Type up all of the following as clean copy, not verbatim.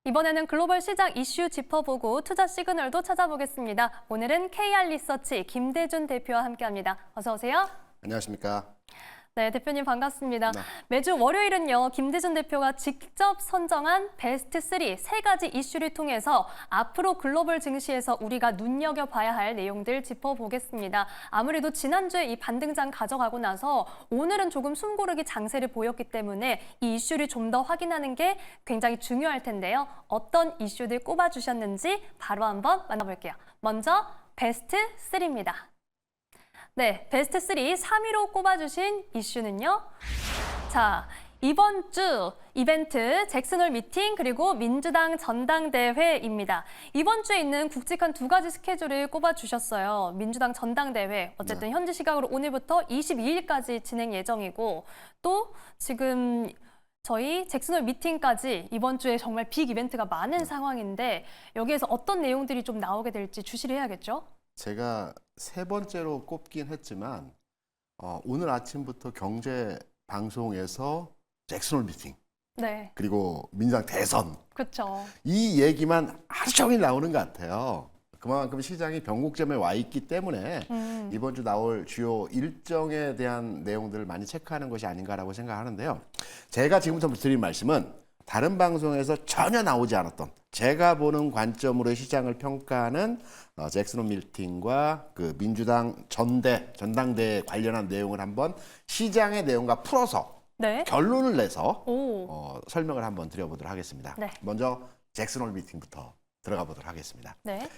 이번에는 글로벌 시장 이슈 짚어보고 투자 시그널도 찾아보겠습니다. 오늘은 KR리서치 김대준 대표와 함께합니다. 어서 오세요. 안녕하십니까. 네, 대표님 반갑습니다. 네. 매주 월요일은요, 김대준 대표가 직접 선정한 베스트 3 세 가지 이슈를 통해서 앞으로 글로벌 증시에서 우리가 눈여겨봐야 할 내용들 짚어보겠습니다. 아무래도 지난주에 이 반등장 가져가고 나서 오늘은 조금 숨고르기 장세를 보였기 때문에 이 이슈를 좀 더 확인하는 게 굉장히 중요할 텐데요. 어떤 이슈들 꼽아주셨는지 바로 한번 만나볼게요. 먼저 베스트 3입니다. 네, 베스트 3, 3위로 꼽아주신 이슈는요. 자, 이번 주 이벤트 잭슨홀 미팅 그리고 민주당 전당대회입니다. 이번 주에 있는 굵직한 두 가지 스케줄을 꼽아주셨어요. 민주당 전당대회, 어쨌든 현지 시각으로 오늘부터 22일까지 진행 예정이고 또 지금 저희 잭슨홀 미팅까지 이번 주에 정말 빅 이벤트가 많은 상황인데 여기에서 어떤 내용들이 좀 나오게 될지 주시를 해야겠죠? 제가 세 번째로 꼽긴 했지만 오늘 아침부터 경제 방송에서 잭슨홀 미팅 네, 그리고 민주당 대선 그렇죠. 이 얘기만 하루 종일 나오는 것 같아요. 그만큼 시장이 변곡점에 와 있기 때문에 이번 주 나올 주요 일정에 대한 내용들을 많이 체크하는 것이 아닌가라고 생각하는데요. 제가 지금부터 드릴 말씀은 다른 방송에서 전혀 나오지 않았던 제가 보는 관점으로 시장을 평가하는 잭슨홀 미팅과 그 민주당 전당대회 관련한 내용을 한번 시장의 내용과 풀어서 네. 결론을 내서 오. 설명을 한번 드려보도록 하겠습니다. 네. 먼저 잭슨홀 미팅부터 들어가 보도록 하겠습니다. 네.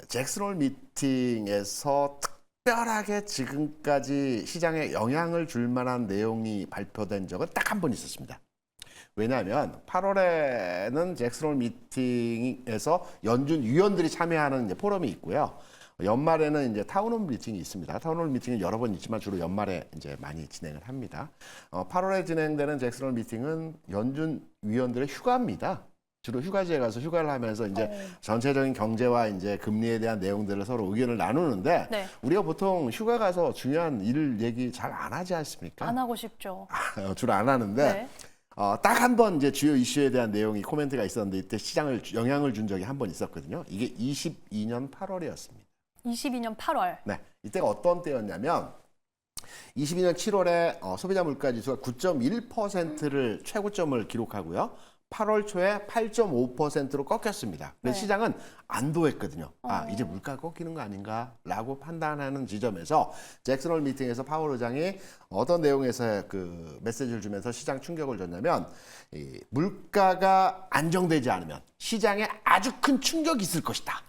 잭슨홀 미팅에서 특별하게 지금까지 시장에 영향을 줄 만한 내용이 발표된 적은 딱 한 번 있었습니다. 왜냐하면 8월에는 잭슨홀 미팅에서 연준 위원들이 참여하는 이제 포럼이 있고요. 연말에는 이제 타운홀 미팅이 있습니다. 타운홀 미팅은 여러 번 있지만 주로 연말에 이제 많이 진행을 합니다. 8월에 진행되는 잭슨홀 미팅은 연준 위원들의 휴가입니다. 주로 휴가지에 가서 휴가를 하면서 이제 전체적인 경제와 이제 금리에 대한 내용들을 서로 의견을 나누는데 네. 우리가 보통 휴가 가서 중요한 일 얘기 잘 안 하지 않습니까? 안 하고 싶죠. 주로 안 하는데 네. 딱 한 번 이제 주요 이슈에 대한 내용이 코멘트가 있었는데 이때 시장을 영향을 준 적이 한 번 있었거든요. 이게 22년 8월이었습니다. 22년 8월. 네, 이때가 어떤 때였냐면 22년 7월에 소비자 물가 지수가 9.1%를 최고점을 기록하고요. 8월 초에 8.5%로 꺾였습니다. 그래서 네. 시장은 안도했거든요. 이제 물가 꺾이는 거 아닌가라고 판단하는 지점에서 잭슨홀 미팅에서 파월 의장이 어떤 내용에서 그 메시지를 주면서 시장 충격을 줬냐면 이 물가가 안정되지 않으면 시장에 아주 큰 충격이 있을 것이다.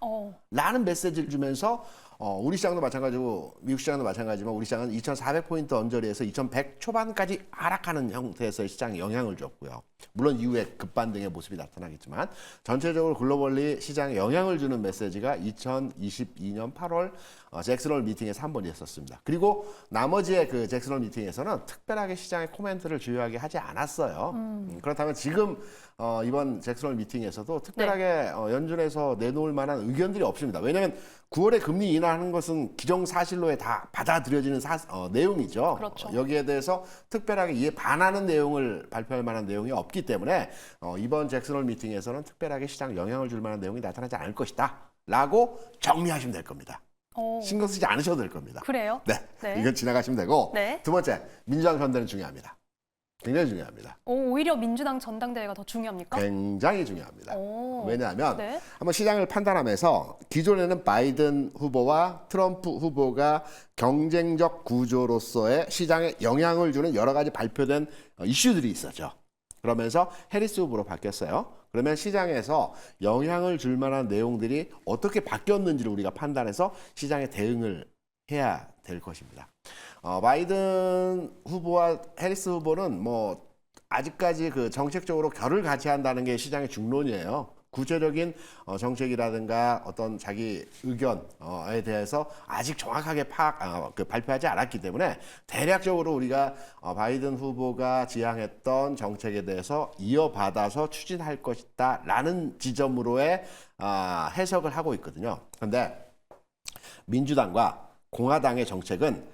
라는 메시지를 주면서 우리 시장도 마찬가지고 미국 시장도 마찬가지지만 우리 시장은 2,400포인트 언저리에서 2,100 초반까지 하락하는 형태에서 시장에 영향을 줬고요. 물론 이후에 급반등의 모습이 나타나겠지만 전체적으로 글로벌리 시장에 영향을 주는 메시지가 2022년 8월 잭슨홀 미팅에서 한 번 있었습니다. 그리고 나머지의 그 잭슨홀 미팅에서는 특별하게 시장의 코멘트를 주요하게 하지 않았어요. 그렇다면 지금 이번 잭슨홀 미팅에서도 특별하게 연준에서 내놓을 만한 의견들이 없습니다. 왜냐하면 9월에 금리 인하하는 것은 기정사실로에 다 받아들여지는 내용이죠. 그렇죠. 여기에 대해서 특별하게 이에 반하는 내용을 발표할 만한 내용이 없기 때문에 이번 잭슨홀 미팅에서는 특별하게 시장 영향을 줄 만한 내용이 나타나지 않을 것이다 라고 정리하시면 될 겁니다. 신경 쓰지 않으셔도 될 겁니다. 그래요? 네, 네. 이건 지나가시면 되고 네. 두 번째, 민주당 전대는 중요합니다. 굉장히 중요합니다. 오히려 민주당 전당대회가 더 중요합니까? 굉장히 중요합니다. 왜냐하면 네. 한번 시장을 판단하면서 기존에는 바이든 후보와 트럼프 후보가 경쟁적 구조로서의 시장에 영향을 주는 여러 가지 발표된 이슈들이 있었죠. 그러면서 해리스 후보로 바뀌었어요. 그러면 시장에서 영향을 줄 만한 내용들이 어떻게 바뀌었는지를 우리가 판단해서 시장에 대응을 해야 될 것입니다. 바이든 후보와 해리스 후보는 뭐 아직까지 그 정책적으로 결을 같이 한다는 게 시장의 중론이에요. 구체적인 정책이라든가 어떤 자기 의견에 대해서 아직 정확하게 발표하지 않았기 때문에 대략적으로 우리가 바이든 후보가 지향했던 정책에 대해서 이어받아서 추진할 것이다라는 지점으로의 해석을 하고 있거든요. 그런데 민주당과 공화당의 정책은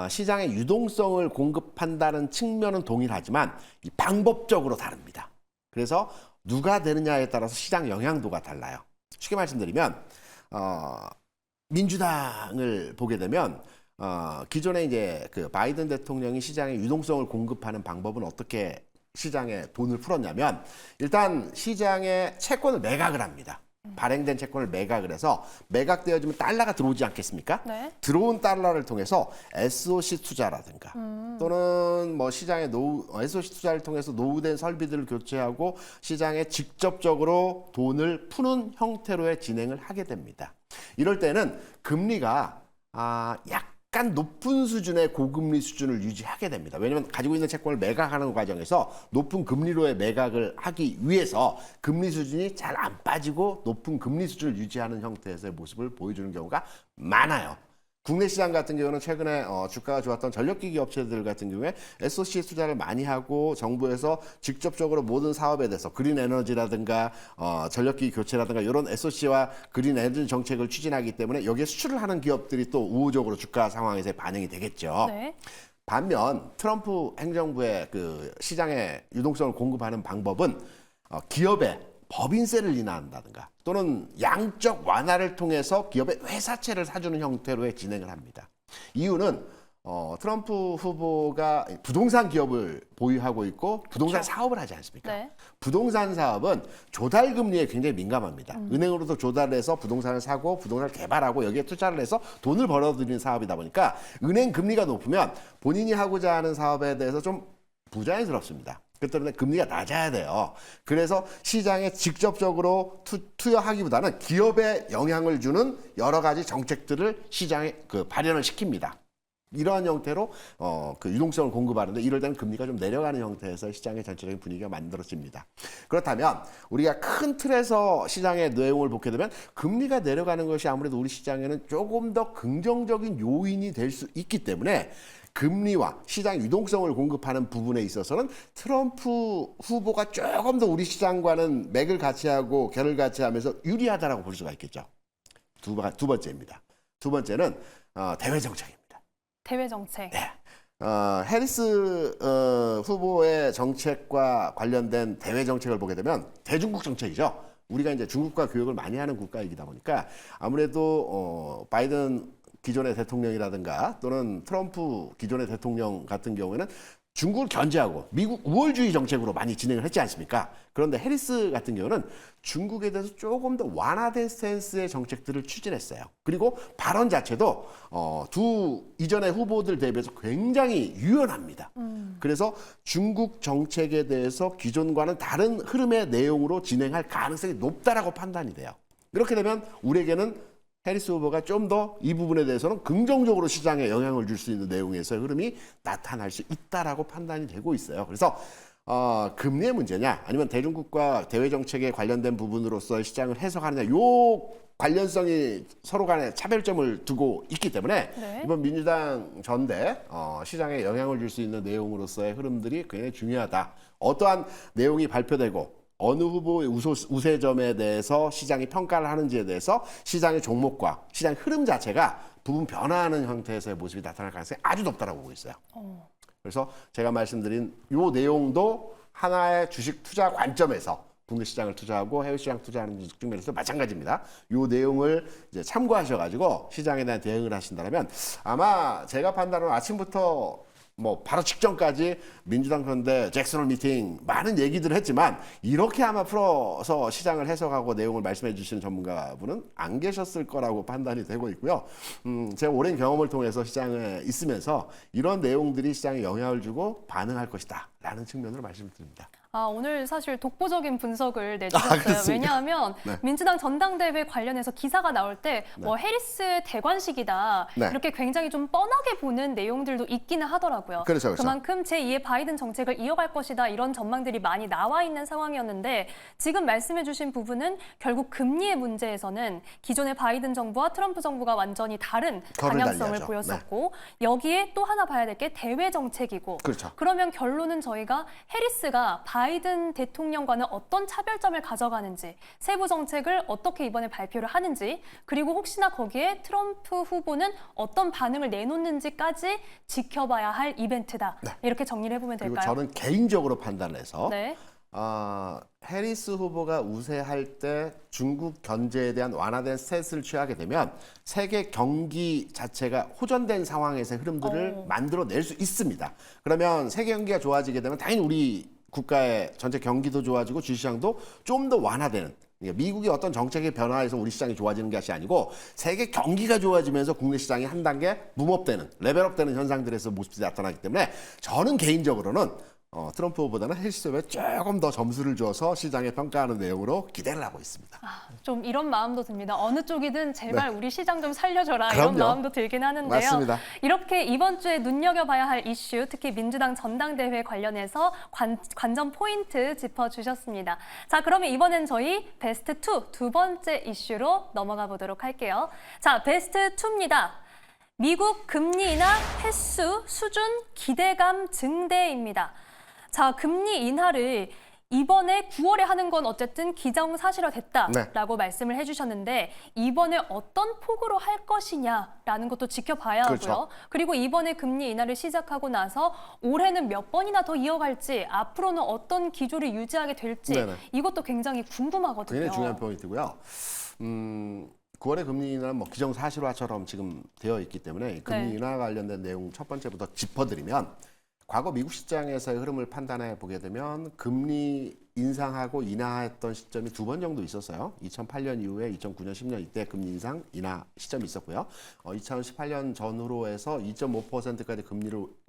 시장의 유동성을 공급한다는 측면은 동일하지만 방법적으로 다릅니다. 그래서 누가 되느냐에 따라서 시장 영향도가 달라요. 쉽게 말씀드리면 민주당을 보게 되면 기존에 이제 그 바이든 대통령이 시장에 유동성을 공급하는 방법은 어떻게 시장에 돈을 풀었냐면 일단 시장에 채권을 매각을 합니다. 발행된 채권을 매각을 해서 매각되어지면 달러가 들어오지 않겠습니까? 네. 들어온 달러를 통해서 SOC 투자라든가 또는 뭐 시장에 SOC 투자를 통해서 노후된 설비들을 교체하고 시장에 직접적으로 돈을 푸는 형태로의 진행을 하게 됩니다. 이럴 때는 금리가 약간 높은 수준의 고금리 수준을 유지하게 됩니다. 왜냐하면 가지고 있는 채권을 매각하는 과정에서 높은 금리로의 매각을 하기 위해서 금리 수준이 잘 안 빠지고 높은 금리 수준을 유지하는 형태에서의 모습을 보여주는 경우가 많아요. 국내 시장 같은 경우는 최근에 주가가 좋았던 전력기기 업체들 같은 경우에 SOC에 투자를 많이 하고 정부에서 직접적으로 모든 사업에 대해서 그린 에너지라든가 전력기기 교체라든가 이런 SOC와 그린 에너지 정책을 추진하기 때문에 여기에 수출을 하는 기업들이 또 우호적으로 주가 상황에서 반영이 되겠죠. 네. 반면 트럼프 행정부의 그 시장에 유동성을 공급하는 방법은 기업의 법인세를 인하한다든가 또는 양적 완화를 통해서 기업의 회사채를 사주는 형태로의 진행을 합니다. 이유는 트럼프 후보가 부동산 기업을 보유하고 있고 부동산 그렇죠. 사업을 하지 않습니까? 네. 부동산 사업은 조달 금리에 굉장히 민감합니다. 은행으로도 조달을 해서 부동산을 사고 부동산을 개발하고 여기에 투자를 해서 돈을 벌어들이는 사업이다 보니까 은행 금리가 높으면 본인이 하고자 하는 사업에 대해서 좀 부자연스럽습니다. 그렇기 때문에 금리가 낮아야 돼요. 그래서 시장에 직접적으로 투여하기보다는 기업에 영향을 주는 여러 가지 정책들을 시장에 발현을 시킵니다. 이러한 형태로 그 유동성을 공급하는데 이럴 때는 금리가 좀 내려가는 형태에서 시장의 전체적인 분위기가 만들어집니다. 그렇다면 우리가 큰 틀에서 시장의 내용을 보게 되면 금리가 내려가는 것이 아무래도 우리 시장에는 조금 더 긍정적인 요인이 될 수 있기 때문에 금리와 시장 유동성을 공급하는 부분에 있어서는 트럼프 후보가 조금 더 우리 시장과는 맥을 같이 하고 결을 같이 하면서 유리하다라고 볼 수가 있겠죠. 두 번째입니다. 두 번째는 대외 정책입니다. 대외 정책. 네. 해리스 후보의 정책과 관련된 대외 정책을 보게 되면 대중국 정책이죠. 우리가 이제 중국과 교역을 많이 하는 국가이다 보니까 아무래도 바이든 기존의 대통령이라든가 또는 트럼프 기존의 대통령 같은 경우에는 중국을 견제하고 미국 우월주의 정책으로 많이 진행을 했지 않습니까? 그런데 해리스 같은 경우는 중국에 대해서 조금 더 완화된 스탠스의 정책들을 추진했어요. 그리고 발언 자체도 두 이전의 후보들 대비해서 굉장히 유연합니다. 그래서 중국 정책에 대해서 기존과는 다른 흐름의 내용으로 진행할 가능성이 높다라고 판단이 돼요. 이렇게 되면 우리에게는 해리스 후보가 좀 더 이 부분에 대해서는 긍정적으로 시장에 영향을 줄 수 있는 내용에서의 흐름이 나타날 수 있다라고 판단이 되고 있어요. 그래서 금리의 문제냐 아니면 대중국과 대외 정책에 관련된 부분으로서 시장을 해석하느냐 요 관련성이 서로 간에 차별점을 두고 있기 때문에 네. 이번 민주당 전대 시장에 영향을 줄 수 있는 내용으로서의 흐름들이 굉장히 중요하다. 어떠한 내용이 발표되고 어느 후보의 우세점에 대해서 시장이 평가를 하는지에 대해서 시장의 종목과 시장 흐름 자체가 부분 변화하는 형태에서의 모습이 나타날 가능성이 아주 높다고 보고 있어요. 그래서 제가 말씀드린 이 내용도 하나의 주식 투자 관점에서 국내 시장을 투자하고 해외 시장 투자하는 측면에서 마찬가지입니다. 이 내용을 이제 참고하셔가지고 시장에 대한 대응을 하신다면 아마 제가 판단하는 아침부터 뭐 바로 직전까지 민주당 현대 잭슨홀 미팅 많은 얘기들을 했지만 이렇게 아마 풀어서 시장을 해석하고 내용을 말씀해 주시는 전문가분은 안 계셨을 거라고 판단이 되고 있고요. 제가 오랜 경험을 통해서 시장에 있으면서 이런 내용들이 시장에 영향을 주고 반응할 것이다 라는 측면으로 말씀드립니다. 오늘 사실 독보적인 분석을 내주셨어요. 그렇습니까? 왜냐하면 네. 민주당 전당대회 관련해서 기사가 나올 때 뭐 해리스의 대관식이다 네. 이렇게 굉장히 좀 뻔하게 보는 내용들도 있기는 하더라고요. 그렇죠. 그만큼 제2의 바이든 정책을 이어갈 것이다 이런 전망들이 많이 나와 있는 상황이었는데 지금 말씀해주신 부분은 결국 금리의 문제에서는 기존의 바이든 정부와 트럼프 정부가 완전히 다른 결을 방향성을 달리하죠. 보였었고 여기에 또 하나 봐야 될 게 대외 정책이고 그렇죠. 그러면 결론은 저희가 해리스가 바이든 대통령과는 어떤 차별점을 가져가는지 세부 정책을 어떻게 이번에 발표를 하는지 그리고 혹시나 거기에 트럼프 후보는 어떤 반응을 내놓는지까지 지켜봐야 할 이벤트다. 네. 이렇게 정리를 해보면 그리고 될까요? 저는 개인적으로 판단해서 네. 해리스 후보가 우세할 때 중국 견제에 대한 완화된 스탠스를 취하게 되면 세계 경기 자체가 호전된 상황에서의 흐름들을 만들어낼 수 있습니다. 그러면 세계 경기가 좋아지게 되면 당연히 우리 국가의 전체 경기도 좋아지고 주시장도 좀 더 완화되는, 그러니까 미국이 어떤 정책의 변화에서 우리 시장이 좋아지는 것이 아니고 세계 경기가 좋아지면서 국내 시장이 한 단계 붐업되는, 레벨업되는 현상들에서 모습이 나타나기 때문에 저는 개인적으로는 트럼프 후보보다는 해리스 후보에 조금 더 점수를 줘서 시장에 평가하는 내용으로 기대를 하고 있습니다. 좀 이런 마음도 듭니다. 어느 쪽이든 제발 우리 시장 좀 살려줘라 그럼요. 이런 마음도 들긴 하는데요. 맞습니다. 이렇게 이번 주에 눈여겨봐야 할 이슈, 특히 민주당 전당대회 관련해서 관전 포인트 짚어주셨습니다. 자, 그러면 이번엔 저희 베스트 2 두 번째 이슈로 넘어가 보도록 할게요. 자, 베스트 2입니다. 미국 금리 인하 횟수, 수준, 기대감 증대입니다. 자, 금리 인하를 이번에 9월에 하는 건 어쨌든 기정사실화됐다라고 말씀을 해주셨는데 이번에 어떤 폭으로 할 것이냐라는 것도 지켜봐야 하고요. 그렇죠. 그리고 이번에 금리 인하를 시작하고 나서 올해는 몇 번이나 더 이어갈지, 앞으로는 어떤 기조를 유지하게 될지 네네. 이것도 굉장히 궁금하거든요. 굉장히 중요한 포인트고요. 9월의 금리 인하는 뭐 기정사실화처럼 지금 되어 있기 때문에 금리 인하 관련된 내용 첫 번째부터 짚어드리면, 과거 미국 시장에서의 흐름을 판단해 보게 되면 금리 인상하고 인하했던 시점이 두 번 정도 있었어요. 2008년 이후에 2009년, 10년 이때 금리 인상, 인하 시점이 있었고요. 2018년 전후로 해서 2.5%까지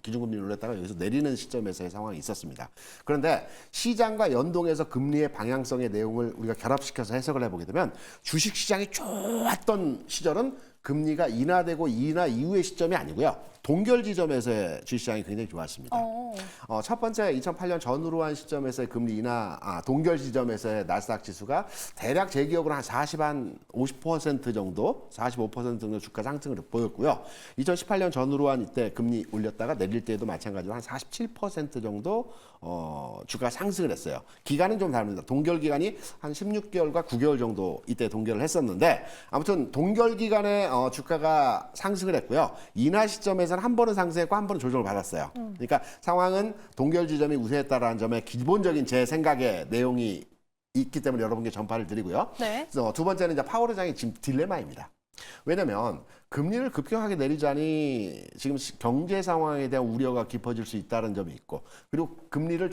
기준금리를 올렸다가 여기서 내리는 시점에서의 상황이 있었습니다. 그런데 시장과 연동해서 금리의 방향성의 내용을 우리가 결합시켜서 해석을 해보게 되면 주식시장이 좋았던 시절은 금리가 인하되고 인하 이후의 시점이 아니고요. 동결 지점에서의 주식시장이 굉장히 좋았습니다. 첫 번째 2008년 전후로 한 시점에서의 금리 인하, 동결 지점에서의 나스닥 지수가 대략 제 기억으로 한 50% 정도, 45% 정도 주가 상승을 보였고요. 2018년 전후로 한 이때 금리 올렸다가 내릴 때도 마찬가지로 한 47% 정도 주가 상승을 했어요. 기간은 좀 다릅니다. 동결 기간이 한 16개월과 9개월 정도 이때 동결을 했었는데, 아무튼 동결 기간에 주가가 상승을 했고요. 인하 시점에서는 한 번은 상승했고 한 번은 조정을 받았어요. 그러니까 상황은 동결 지점이 우세했다라는 점에 기본적인 제 생각의 내용이 있기 때문에 여러분께 전파를 드리고요. 네. 그래서 두 번째는 이제 파월 의장의 지금 딜레마입니다. 왜냐하면 금리를 급격하게 내리자니 지금 경제 상황에 대한 우려가 깊어질 수 있다는 점이 있고, 그리고 금리를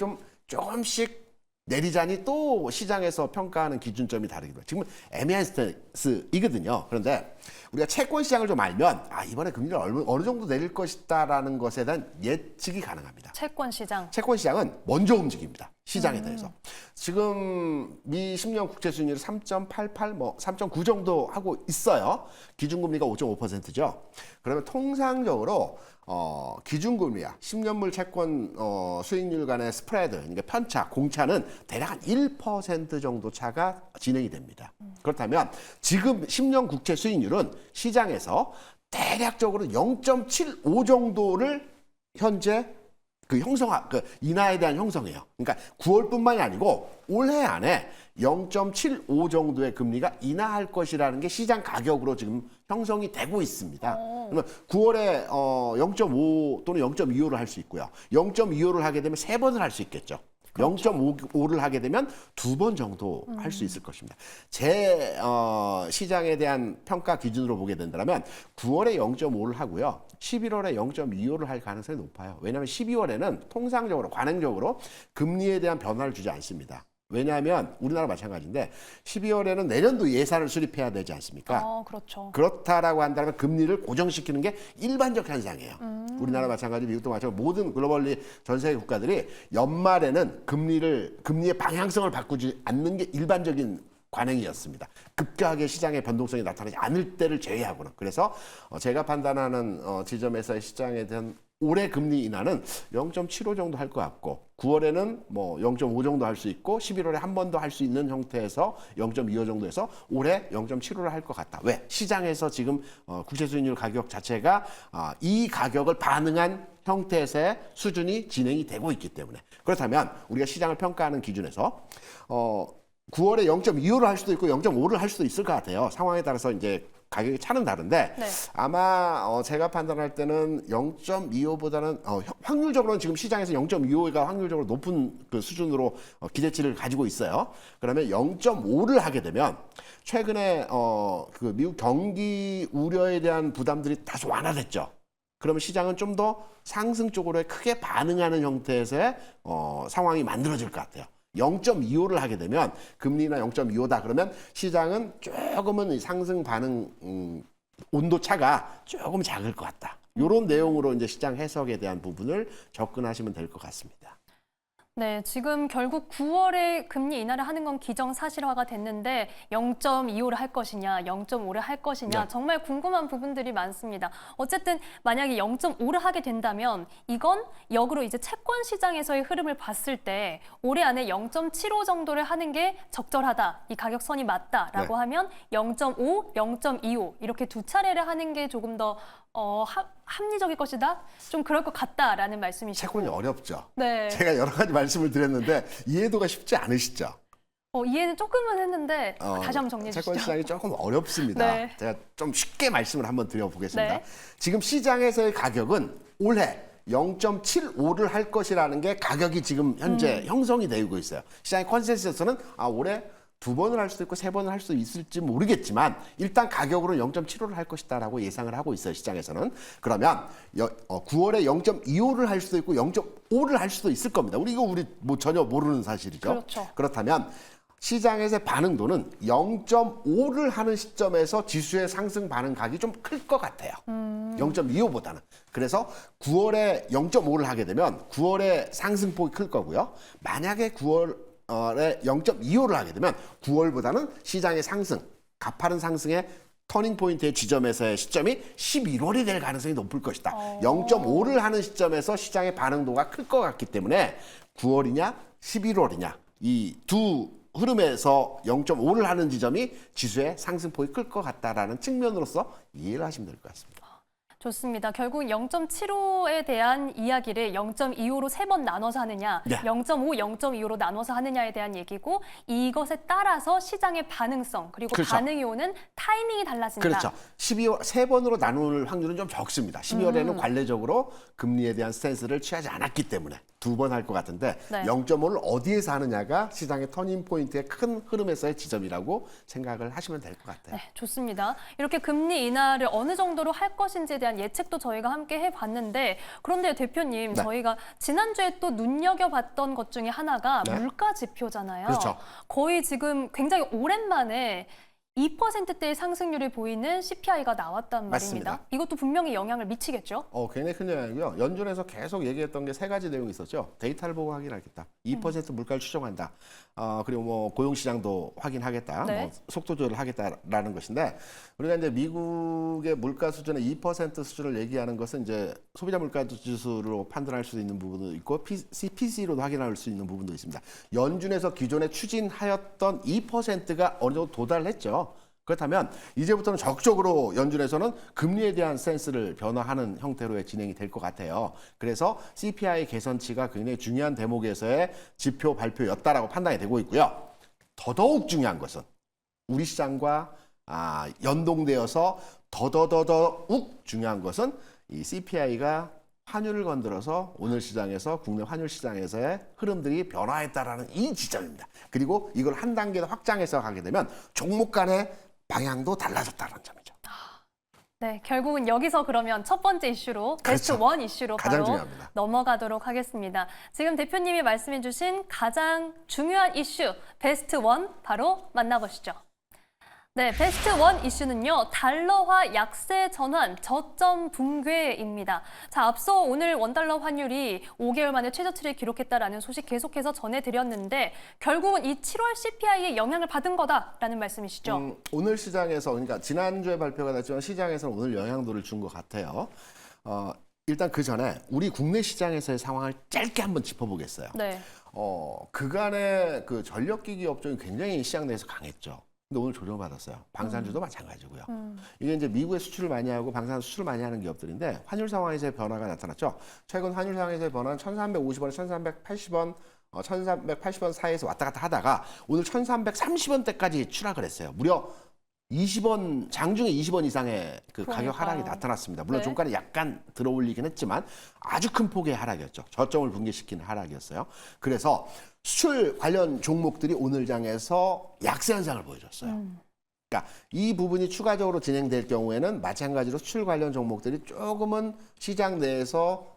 조금씩 내리자니 또 시장에서 평가하는 기준점이 다르기도 해요. 지금 애매한 스탠스이거든요. 그런데 우리가 채권 시장을 좀 알면 이번에 금리를 어느 정도 내릴 것이다라는 것에 대한 예측이 가능합니다. 채권 시장. 채권 시장은 먼저 움직입니다. 시장에 대해서. 지금 미 10년 국채 수익률이 3.88, 3.9 정도 하고 있어요. 기준금리가 5.5%죠. 그러면 통상적으로 기준금리야 10년물 채권 수익률 간의 스프레드, 그러니까 편차, 공차는 대략 한 1% 정도 차가 진행이 됩니다. 그렇다면 지금 10년 국채 수익률은 시장에서 대략적으로 0.75 정도를 현재 인하에 대한 형성이에요. 그러니까 9월뿐만이 아니고 올해 안에 0.75 정도의 금리가 인하할 것이라는 게 시장 가격으로 지금 형성이 되고 있습니다. 그러면 9월에 0.5 또는 0.25를 할 수 있고요. 0.25를 하게 되면 3번을 할 수 있겠죠. 그렇죠. 0.5를 하게 되면 2번 정도 할 수 있을 것입니다. 제 시장에 대한 평가 기준으로 보게 된다면 9월에 0.5를 하고요. 11월에 0.25를 할 가능성이 높아요. 왜냐하면 12월에는 통상적으로, 관행적으로 금리에 대한 변화를 주지 않습니다. 왜냐하면 우리나라 마찬가지인데 12월에는 내년도 예산을 수립해야 되지 않습니까? 그렇죠. 그렇다라고 한다면 금리를 고정시키는 게 일반적 현상이에요. 우리나라 마찬가지, 미국도 마찬가지, 모든 글로벌리 전 세계 국가들이 연말에는 금리의 방향성을 바꾸지 않는 게 일반적인 관행이었습니다. 급격하게 시장의 변동성이 나타나지 않을 때를 제외하고는. 그래서 제가 판단하는 지점에서의 시장에 대한 올해 금리 인하는 0.75 정도 할 것 같고, 9월에는 0.5 정도 할 수 있고, 11월에 한 번 더 할 수 있는 형태에서 0.25 정도에서 올해 0.75를 할 것 같다. 왜? 시장에서 지금 국채 수익률 가격 자체가 이 가격을 반응한 형태에서의 수준이 진행이 되고 있기 때문에. 그렇다면 우리가 시장을 평가하는 기준에서 9월에 0.25를 할 수도 있고 0.5를 할 수도 있을 것 같아요. 상황에 따라서 이제 가격이 차는 다른데 네. 아마 제가 판단할 때는 0.25보다는 확률적으로는 지금 시장에서 0.25가 확률적으로 높은 그 수준으로 기대치를 가지고 있어요. 그러면 0.5를 하게 되면 최근에 그 미국 경기 우려에 대한 부담들이 다소 완화됐죠. 그러면 시장은 좀 더 상승 쪽으로 크게 반응하는 형태에서의 상황이 만들어질 것 같아요. 0.25를 하게 되면 금리나 0.25다 그러면 시장은 조금은 상승 반응 온도 차가 조금 작을 것 같다. 이런 내용으로 이제 시장 해석에 대한 부분을 접근하시면 될 것 같습니다. 네, 지금 결국 9월에 금리 인하를 하는 건 기정사실화가 됐는데 0.25를 할 것이냐, 0.5를 할 것이냐 네. 정말 궁금한 부분들이 많습니다. 어쨌든 만약에 0.5를 하게 된다면 이건 역으로 이제 채권 시장에서의 흐름을 봤을 때 올해 안에 0.75 정도를 하는 게 적절하다, 이 가격선이 맞다라고 네. 하면 0.5, 0.25 이렇게 두 차례를 하는 게 조금 더 합리적일 것이다? 좀 그럴 것 같다라는 말씀이시고. 채권이 어렵죠. 네. 제가 여러 가지 말씀을 드렸는데 이해도가 쉽지 않으시죠? 이해는 조금은 했는데 다시 한번 정리해 주시죠. 채권 시장이 조금 어렵습니다. 네. 제가 좀 쉽게 말씀을 한번 드려보겠습니다. 네. 지금 시장에서의 가격은 올해 0.75를 할 것이라는 게 가격이 지금 현재 형성이 되고 있어요. 시장의 컨센서스는 올해 2번을 할 수도 있고 3번을 할 수 있을지 모르겠지만 일단 가격으로 0.75를 할 것이다라고 예상을 하고 있어요. 시장에서는. 그러면 9월에 0.25를 할 수도 있고 0.5를 할 수도 있을 겁니다. 우리 뭐 전혀 모르는 사실이죠. 그렇죠. 그렇다면 시장에서의 반응도는 0.5를 하는 시점에서 지수의 상승 반응 각이 좀 클 것 같아요. 0.25보다는. 그래서 9월에 0.5를 하게 되면 9월에 상승폭이 클 거고요. 만약에 9월에 0.25를 하게 되면 9월보다는 시장의 상승, 가파른 상승의 터닝 포인트의 지점에서의 시점이 11월이 될 가능성이 높을 것이다. 0.5를 하는 시점에서 시장의 반응도가 클 것 같기 때문에 9월이냐 11월이냐 이 두 흐름에서 0.5를 하는 지점이 지수의 상승폭이 클 것 같다라는 측면으로서 이해를 하시면 될 것 같습니다. 좋습니다. 결국 0.75에 대한 이야기를 0.25로 3번 나눠서 하느냐, 네. 0.5, 0.25로 나눠서 하느냐에 대한 얘기고 이것에 따라서 시장의 반응성 그리고 그렇죠. 반응이 오는 타이밍이 달라진다. 그렇죠. 12월 3번으로 나눌 확률은 좀 적습니다. 12월에는 관례적으로 금리에 대한 스탠스를 취하지 않았기 때문에 2번 할 것 같은데 네. 0.5를 어디에서 하느냐가 시장의 터닝 포인트의 큰 흐름에서의 지점이라고 생각을 하시면 될 것 같아요. 네, 좋습니다. 이렇게 금리 인하를 어느 정도로 할 것인지에 대한 예측도 저희가 함께 해봤는데 그런데 대표님, 네. 저희가 지난주에 또 눈여겨봤던 것 중에 하나가 네. 물가 지표잖아요. 그렇죠. 거의 지금 굉장히 오랜만에 2%대의 상승률을 보이는 CPI가 나왔단 말입니다. 맞습니다. 이것도 분명히 영향을 미치겠죠? 굉장히 큰 영향이고요. 연준에서 계속 얘기했던 게 3가지 내용이 있었죠. 데이터를 보고 확인하겠다. 2% 물가를 추정한다. 그리고 뭐 고용시장도 확인하겠다. 네. 뭐 속도 조절을 하겠다라는 것인데 우리가 이제 미국의 물가 수준의 2% 수준을 얘기하는 것은 이제 소비자 물가 지수로 판단할 수 있는 부분도 있고 CPC로도 확인할 수 있는 부분도 있습니다. 연준에서 기존에 추진하였던 2%가 어느 정도 도달했죠. 그렇다면 이제부터는 적극적으로 연준에서는 금리에 대한 스탠스를 변화하는 형태로의 진행이 될 것 같아요. 그래서 CPI 개선치가 굉장히 중요한 대목에서의 지표 발표였다라고 판단이 되고 있고요. 더더욱 중요한 것은 우리 시장과 연동되어서 더더욱 중요한 것은 이 CPI가 환율을 건드려서 오늘 시장에서 국내 환율 시장에서의 흐름들이 변화했다라는 이 지점입니다. 그리고 이걸 한 단계 더 확장해서 가게 되면 종목 간의 방향도 달라졌다는 점이죠. 네, 결국은 여기서 그러면 첫 번째 이슈로 베스트 그렇죠. 원 이슈로 가장 바로 중요합니다. 넘어가도록 하겠습니다. 지금 대표님이 말씀해 주신 가장 중요한 이슈 베스트 원 바로 만나보시죠. 네, 베스트 원 이슈는요. 달러화 약세 전환, 저점 붕괴입니다. 자, 앞서 오늘 원달러 환율이 5개월 만에 최저치를 기록했다라는 소식 계속해서 전해드렸는데 결국은 이 7월 CPI에 영향을 받은 거다라는 말씀이시죠? 오늘 시장에서 그러니까 지난주에 발표가 됐지만 시장에서는 오늘 영향도를 준 것 같아요. 일단 그 전에 우리 국내 시장에서의 상황을 짧게 한번 짚어보겠어요. 네. 그간의 그 전력기기 업종이 굉장히 시장 내에서 강했죠. 근데 오늘 조정을 받았어요. 방산주도 마찬가지고요. 이게 이제 미국에 수출을 많이 하고 방산 수출을 많이 하는 기업들인데 환율 상황에서의 변화가 나타났죠. 최근 환율 상황에서의 변화는 1,350원, 1,380원, 1,380원 사이에서 왔다 갔다 하다가 오늘 1,330원대까지 추락을 했어요. 무려 20원, 장중에 20원 이상의 그 가격 그러니까요. 하락이 나타났습니다. 물론 네. 종가는 약간 들어올리긴 했지만 아주 큰 폭의 하락이었죠. 저점을 붕괴시키는 하락이었어요. 그래서 수출 관련 종목들이 오늘 장에서 약세 현상을 보여줬어요. 그러니까 이 부분이 추가적으로 진행될 경우에는 마찬가지로 수출 관련 종목들이 조금은 시장 내에서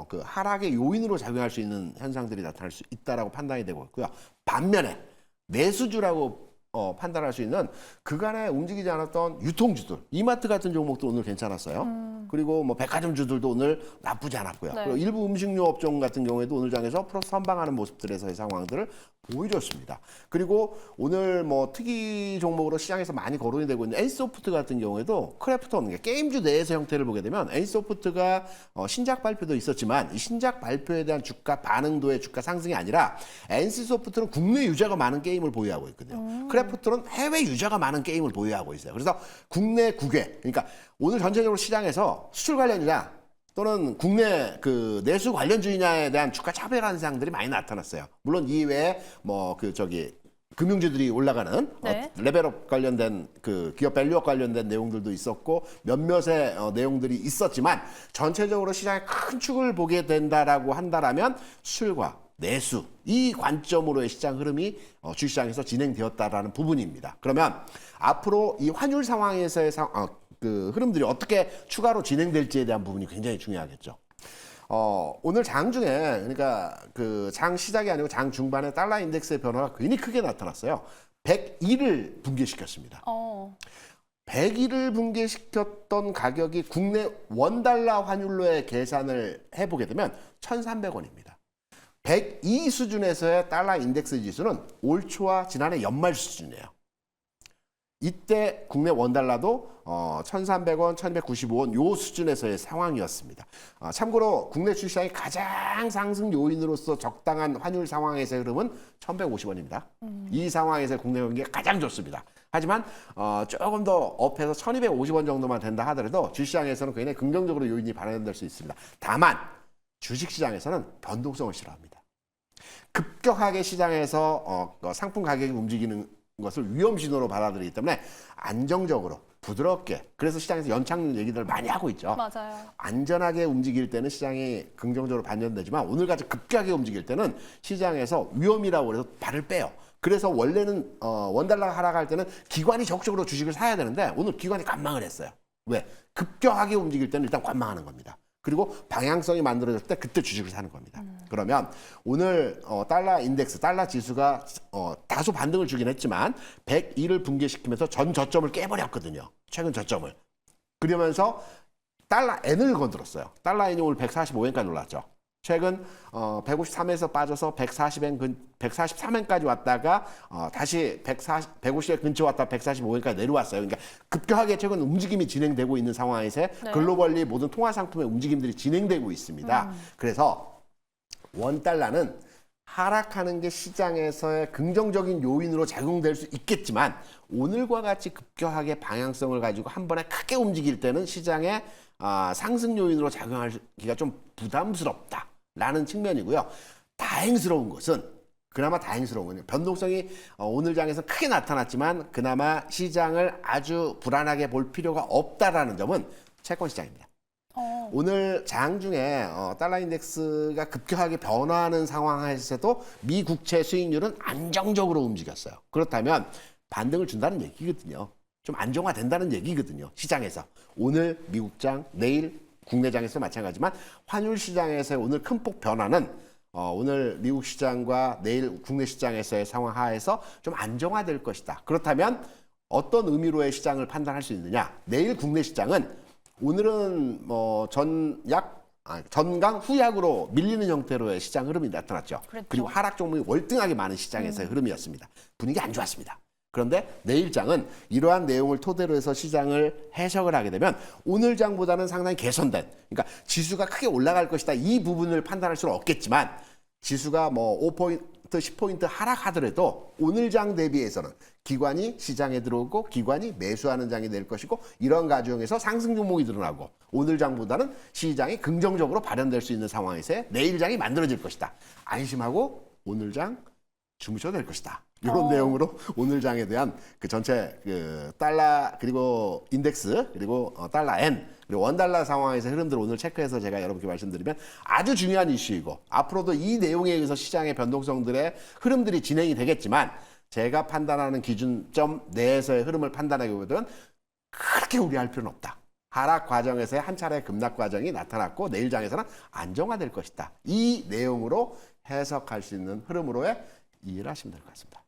그 하락의 요인으로 작용할 수 있는 현상들이 나타날 수 있다라고 판단이 되고 있고요. 반면에 매수주라고 판단할 수 있는 그간에 움직이지 않았던 유통주들, 이마트 같은 종목도 오늘 괜찮았어요. 그리고 뭐 백화점주들도 오늘 나쁘지 않았고요. 네. 그리고 일부 음식료 업종 같은 경우에도 오늘 장에서 플러스 선방하는 모습들에서의 상황들을 보여줬습니다. 그리고 오늘 뭐 특이 종목으로 시장에서 많이 거론이 되고 있는 NC소프트 같은 경우에도 크래프톤, 그러니까 게임주 내에서 형태를 보게 되면 NC소프트가 신작 발표도 있었지만 이 신작 발표에 대한 주가 반응도의 주가 상승이 아니라 NC소프트는 국내 유저가 많은 게임을 보유하고 있거든요. 크래프톤은 해외 유저가 많은 게임을 보유하고 있어요. 그래서 국내 국외, 그러니까 오늘 전체적으로 시장에서 수출 관련이냐 또는 국내 그 내수 관련주의냐에 대한 주가 차별 현상들이 많이 나타났어요. 물론 이외에 뭐 그 금융주들이 올라가는 네. 레벨업 관련된 그 기업 밸류업 관련된 내용들도 있었고 몇몇의 내용들이 있었지만 전체적으로 시장에 큰 축을 보게 된다라고 한다라면 수출과 내수 이 관점으로의 시장 흐름이 주시장에서 진행되었다라는 부분입니다. 그러면 앞으로 이 환율 상황에서의 그 흐름들이 어떻게 추가로 진행될지에 대한 부분이 굉장히 중요하겠죠. 오늘 장 중에 그러니까 그 장 시작이 아니고 장 중반에 달러 인덱스의 변화가 굉장히 크게 나타났어요. 101을 붕괴시켰습니다. 101을 붕괴시켰던 가격이 국내 원달러 환율로의 계산을 해보게 되면 1,300원입니다. 102 수준에서의 달러 인덱스 지수는 올 초와 지난해 연말 수준이에요. 이때 국내 원달러도 1,300원, 1,295원 요 수준에서의 상황이었습니다. 참고로 국내 주식시장의 가장 상승 요인으로서 적당한 환율 상황에서의 흐름은 1,150원입니다. 이 상황에서 국내 경기가 가장 좋습니다. 하지만 조금 더 업해서 1,250원 정도만 된다 하더라도 주식시장에서는 굉장히 긍정적으로 요인이 발현될 수 있습니다. 다만 주식시장에서는 변동성을 싫어합니다. 급격하게 시장에서 상품 가격이 움직이는 것을 위험 신호로 받아들이기 때문에 안정적으로 부드럽게 그래서 시장에서 연착륙 얘기들을 많이 하고 있죠. 맞아요. 안전하게 움직일 때는 시장이 긍정적으로 반전되지만 오늘같이 급격하게 움직일 때는 시장에서 위험이라고 해서 발을 빼요. 그래서 원래는 원달러가 하락할 때는 기관이 적극적으로 주식을 사야 되는데 오늘 기관이 관망을 했어요. 왜? 급격하게 움직일 때는 일단 관망하는 겁니다. 그리고 방향성이 만들어졌을 때 그때 주식을 사는 겁니다. 그러면 오늘 달러 인덱스, 달러 지수가 다소 반등을 주긴 했지만 102를 붕괴시키면서 전 저점을 깨버렸거든요. 최근 저점을. 그러면서 달러 N을 건드렸어요. 달러 N이 오늘 145엔까지 올랐죠. 최근 153에서 빠져서 143엔까지 왔다가 다시 150에 근처 왔다 145엔까지 내려왔어요. 그러니까 급격하게 최근 움직임이 진행되고 있는 상황에서 네. 글로벌리 모든 통화 상품의 움직임들이 진행되고 있습니다. 그래서 원달러는 하락하는 게 시장에서의 긍정적인 요인으로 작용될 수 있겠지만 오늘과 같이 급격하게 방향성을 가지고 한 번에 크게 움직일 때는 시장에 상승 요인으로 작용하기가 좀 부담스럽다라는 측면이고요. 그나마 다행스러운 건요. 변동성이 오늘 장에서 크게 나타났지만 그나마 시장을 아주 불안하게 볼 필요가 없다라는 점은 채권 시장입니다. 오늘 장 중에 달러 인덱스가 급격하게 변화하는 상황에서도 미 국채 수익률은 안정적으로 움직였어요. 그렇다면 반등을 준다는 얘기거든요. 좀 안정화된다는 얘기거든요. 시장에서. 오늘 미국장, 내일 국내장에서 마찬가지지만 환율 시장에서의 오늘 큰 폭 변화는 오늘 미국 시장과 내일 국내 시장에서의 상황 하에서 좀 안정화될 것이다. 그렇다면 어떤 의미로의 시장을 판단할 수 있느냐? 내일 국내 시장은 오늘은 전강 후약으로 밀리는 형태로의 시장 흐름이 나타났죠. 그랬죠. 그리고 하락 종목이 월등하게 많은 시장에서의 흐름이었습니다. 분위기 안 좋았습니다. 그런데 내일 장은 이러한 내용을 토대로 해서 시장을 해석을 하게 되면 오늘 장보다는 상당히 개선된, 그러니까 지수가 크게 올라갈 것이다 이 부분을 판단할 수는 없겠지만 지수가 뭐 5포인트, 10포인트 하락하더라도 오늘 장 대비해서는 기관이 시장에 들어오고 기관이 매수하는 장이 될 것이고 이런 과정에서 상승 종목이 드러나고 오늘 장보다는 시장이 긍정적으로 발현될 수 있는 상황에서 내일 장이 만들어질 것이다. 안심하고 오늘 장 주무셔도 될 것이다. 이런 내용으로 오늘 장에 대한 그 전체 그 달러 그리고 인덱스 그리고 달러 엔 그리고 원달러 상황에서 흐름들을 오늘 체크해서 제가 여러분께 말씀드리면 아주 중요한 이슈이고 앞으로도 이 내용에 의해서 시장의 변동성들의 흐름들이 진행이 되겠지만 제가 판단하는 기준점 내에서의 흐름을 판단하기보다는 그렇게 우려할 필요는 없다. 하락 과정에서의 한 차례 급락 과정이 나타났고 내일 장에서는 안정화될 것이다. 이 내용으로 해석할 수 있는 흐름으로의 이해를 하시면 될 것 같습니다.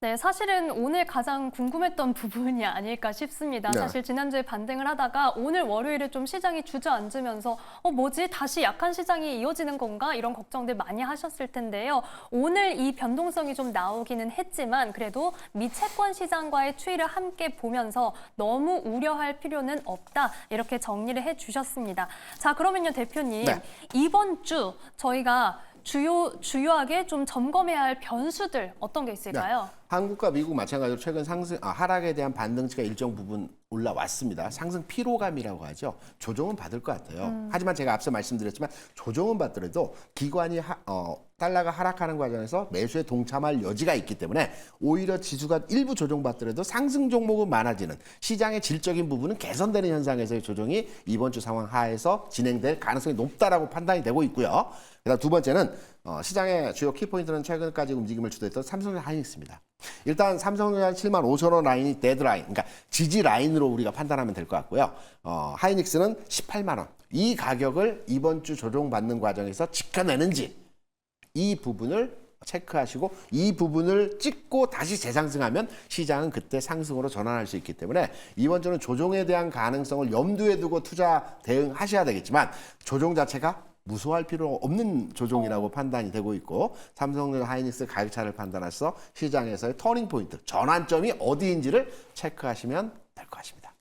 네, 사실은 오늘 가장 궁금했던 부분이 아닐까 싶습니다. 네. 사실 지난주에 반등을 하다가 오늘 월요일에 좀 시장이 주저앉으면서 뭐지? 다시 약한 시장이 이어지는 건가? 이런 걱정들 많이 하셨을 텐데요. 오늘 이 변동성이 좀 나오기는 했지만 그래도 미채권 시장과의 추이를 함께 보면서 너무 우려할 필요는 없다. 이렇게 정리를 해주셨습니다. 자, 그러면요, 대표님. 네. 이번 주 저희가 주요하게 좀 점검해야 할 변수들 어떤 게 있을까요? 네. 한국과 미국 마찬가지로 최근 하락에 대한 반등치가 일정 부분 올라왔습니다. 상승 피로감이라고 하죠. 조정은 받을 것 같아요. 하지만 제가 앞서 말씀드렸지만 조정은 받더라도 기관이 달러가 하락하는 과정에서 매수에 동참할 여지가 있기 때문에 오히려 지수가 일부 조정받더라도 상승 종목은 많아지는 시장의 질적인 부분은 개선되는 현상에서의 조정이 이번 주 상황 하에서 진행될 가능성이 높다라고 판단이 되고 있고요. 그다음 두 번째는 시장의 주요 키포인트는 최근까지 움직임을 주도했던 삼성전자 하이닉스입니다. 일단 삼성전자 7만 5천 원 라인이 데드라인, 그러니까 지지 라인으로 우리가 판단하면 될 것 같고요. 하이닉스는 18만 원. 이 가격을 이번 주 조정받는 과정에서 지켜내는지 이 부분을 체크하시고 이 부분을 찍고 다시 재상승하면 시장은 그때 상승으로 전환할 수 있기 때문에 이번 주는 조정에 대한 가능성을 염두에 두고 투자 대응하셔야 되겠지만 조정 자체가 무서워할 필요 없는 조정이라고 판단이 되고 있고 삼성전자 하이닉스 가격차를 판단해서 시장에서의 터닝 포인트, 전환점이 어디인지를 체크하시면 될 것 같습니다.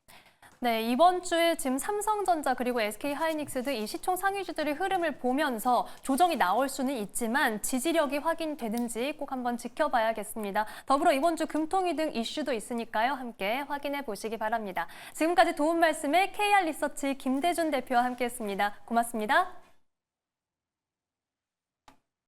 네, 이번 주에 지금 삼성전자 그리고 SK 하이닉스 등 이 시총 상위주들의 흐름을 보면서 조정이 나올 수는 있지만 지지력이 확인되는지 꼭 한번 지켜봐야겠습니다. 더불어 이번 주 금통위 등 이슈도 있으니까요. 함께 확인해 보시기 바랍니다. 지금까지 도움 말씀에 KR 리서치 김대준 대표와 함께했습니다. 고맙습니다.